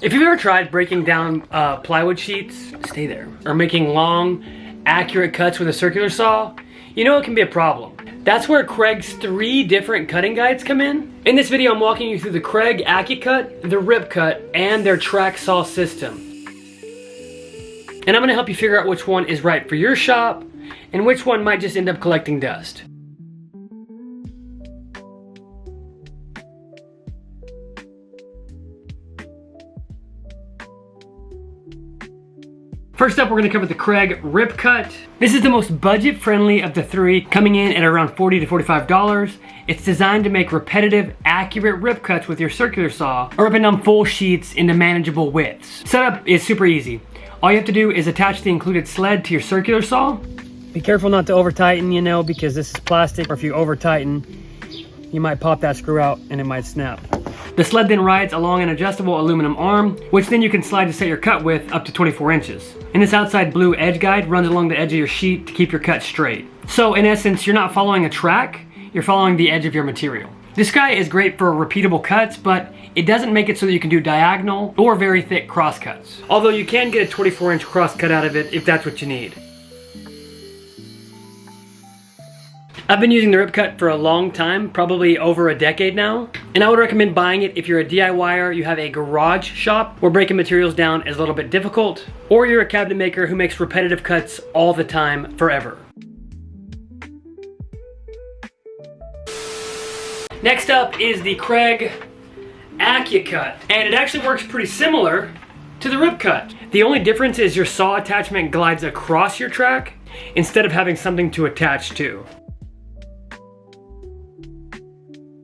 If you've ever tried breaking down plywood sheets, stay there, or making long, accurate cuts with a circular saw, you know it can be a problem. That's where Kreg's 3 different cutting guides come in. In this video, I'm walking you through the Kreg Accu-Cut, the RipCut, and their track saw system. And I'm gonna help you figure out which one is right for your shop, and which one might just end up collecting dust. First up, we're gonna cover the Kreg RipCut. This is the most budget-friendly of the 3, coming in at around $40 to $45. It's designed to make repetitive, accurate rip cuts with your circular saw, or ripping down full sheets into manageable widths. Setup is super easy. All you have to do is attach the included sled to your circular saw. Be careful not to over-tighten, you know, because this is plastic, or if you over-tighten, you might pop that screw out and it might snap. The sled then rides along an adjustable aluminum arm, which then you can slide to set your cut width up to 24 inches. And this outside blue edge guide runs along the edge of your sheet to keep your cut straight. So in essence, you're not following a track, you're following the edge of your material. This guy is great for repeatable cuts, but it doesn't make it so that you can do diagonal or very thick cross cuts. Although you can get a 24-inch cross cut out of it if that's what you need. I've been using the RipCut for a long time, probably over a decade now, and I would recommend buying it if you're a DIYer, you have a garage shop where breaking materials down is a little bit difficult, or you're a cabinet maker who makes repetitive cuts all the time, forever. Next up is the Kreg Accu-Cut, and it actually works pretty similar to the RipCut. The only difference is your saw attachment glides across your track instead of having something to attach to.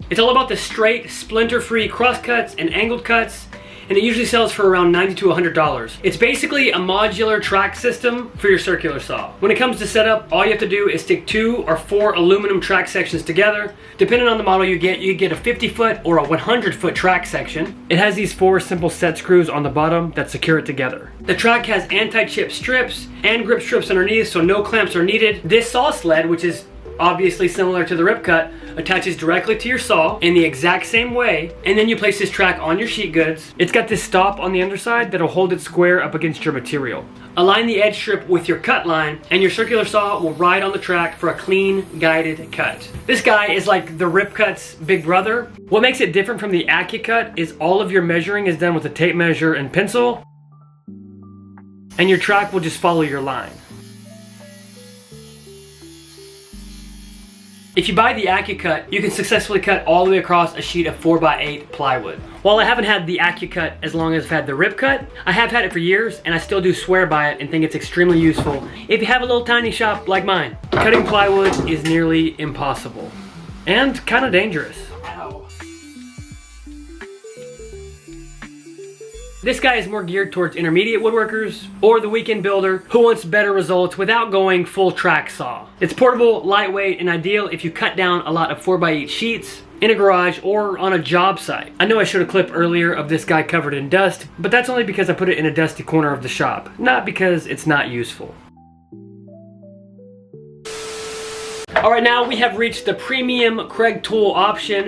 It's all about the straight, splinter-free crosscuts and angled cuts, and it usually sells for around $90 to $100. It's basically a modular track system for your circular saw. When it comes to setup, all you have to do is stick 2 or 4 aluminum track sections together. Depending on the model you get a 50-foot or a 100-foot track section. It has these 4 simple set screws on the bottom that secure it together. The track has anti-chip strips and grip strips underneath, so no clamps are needed. This saw sled, which is obviously similar to the RipCut, attaches directly to your saw in the exact same way, and then you place this track on your sheet goods. It's got this stop on the underside that'll hold it square up against your material. Align the edge strip with your cut line, and your circular saw will ride on the track for a clean, guided cut. This guy is like the RipCut's big brother. What makes it different from the AcuCut is all of your measuring is done with a tape measure and pencil, and your track will just follow your line. If you buy the AcuCut, you can successfully cut all the way across a sheet of 4x8 plywood. While I haven't had the AcuCut as long as I've had the RipCut, I have had it for years and I still do swear by it and think it's extremely useful if you have a little tiny shop like mine. Cutting plywood is nearly impossible and kind of dangerous. This guy is more geared towards intermediate woodworkers or the weekend builder who wants better results without going full track saw. It's portable, lightweight, and ideal if you cut down a lot of 4x8 sheets in a garage or on a job site. I know I showed a clip earlier of this guy covered in dust, but that's only because I put it in a dusty corner of the shop, not because it's not useful. Alright, now we have reached the premium Kreg tool option.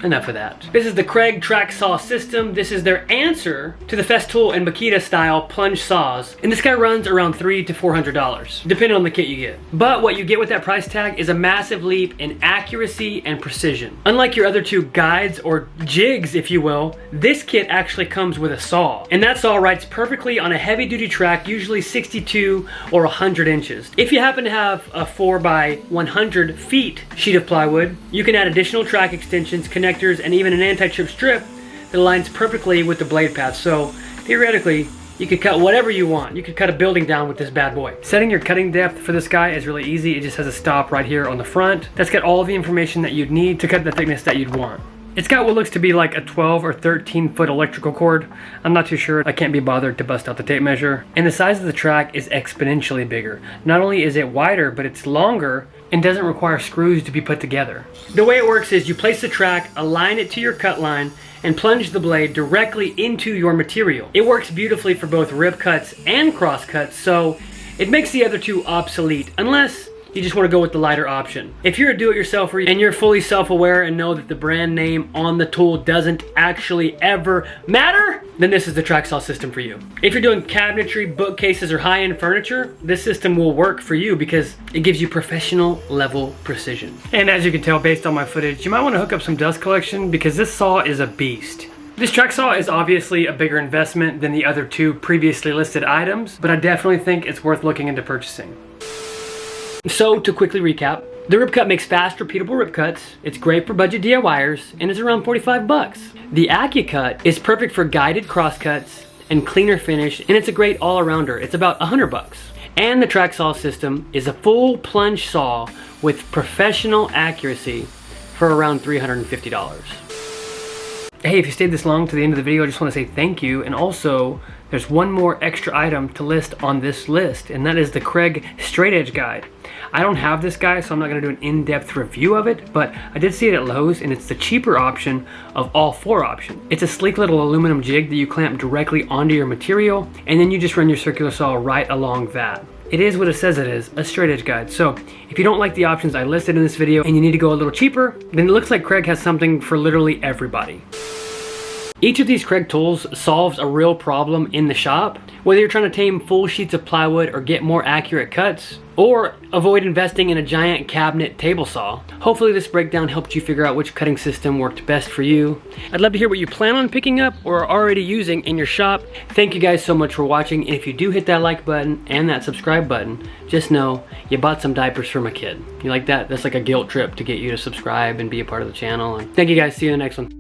Enough of that. This is the Kreg track saw system. This is their answer to the Festool and Makita style plunge saws. And this guy runs around $300 to $400, depending on the kit you get. But what you get with that price tag is a massive leap in accuracy and precision. Unlike your other 2 guides, or jigs if you will, this kit actually comes with a saw. And that saw rides perfectly on a heavy duty track, usually 62 or 100 inches. If you happen to have a 4x100 feet sheet of plywood, you can add additional track extensions, connectors, and even an anti-chip strip that aligns perfectly with the blade path. So theoretically, you could cut whatever you want. You could cut a building down with this bad boy. Setting your cutting depth for this guy is really easy. It just has a stop right here on the front. That's got all the information that you'd need to cut the thickness that you'd want. It's got what looks to be like a 12 or 13 foot electrical cord. I'm not too sure. I can't be bothered to bust out the tape measure. And the size of the track is exponentially bigger. Not only is it wider, but it's longer and doesn't require screws to be put together. The way it works is you place the track, align it to your cut line, and plunge the blade directly into your material. It works beautifully for both rip cuts and cross cuts, so it makes the other 2 obsolete, unless you just want to go with the lighter option. If you're a do-it-yourselfer and you're fully self-aware and know that the brand name on the tool doesn't actually ever matter, then this is the track saw system for you. If you're doing cabinetry, bookcases, or high-end furniture, this system will work for you because it gives you professional level precision. And as you can tell based on my footage, you might want to hook up some dust collection because this saw is a beast. This track saw is obviously a bigger investment than the other two previously listed items, but I definitely think it's worth looking into purchasing. So to quickly recap, the RipCut makes fast, repeatable rip cuts. It's great for budget DIYers and is around 45 bucks. The AcuCut is perfect for guided crosscuts and cleaner finish, and it's a great all-arounder. It's about 100 bucks. And the track saw system is a full plunge saw with professional accuracy for around $350. Hey, if you stayed this long to the end of the video, I just want to say thank you. And also, there's one more extra item to list on this list, and that is the Kreg Straight Edge Guide. I don't have this guy, so I'm not going to do an in-depth review of it, but I did see it at Lowe's, and it's the cheaper option of all 4 options. It's a sleek little aluminum jig that you clamp directly onto your material, and then you just run your circular saw right along that. It is what it says it is, a straight edge guide. So if you don't like the options I listed in this video and you need to go a little cheaper, then it looks like Kreg has something for literally everybody. Each of these Kreg tools solves a real problem in the shop, whether you're trying to tame full sheets of plywood or get more accurate cuts, or avoid investing in a giant cabinet table saw. Hopefully this breakdown helped you figure out which cutting system worked best for you. I'd love to hear what you plan on picking up or are already using in your shop. Thank you guys so much for watching, and if you do hit that like button and that subscribe button, just know you bought some diapers for my kid. You like that? That's like a guilt trip to get you to subscribe and be a part of the channel. And thank you guys, see you in the next one.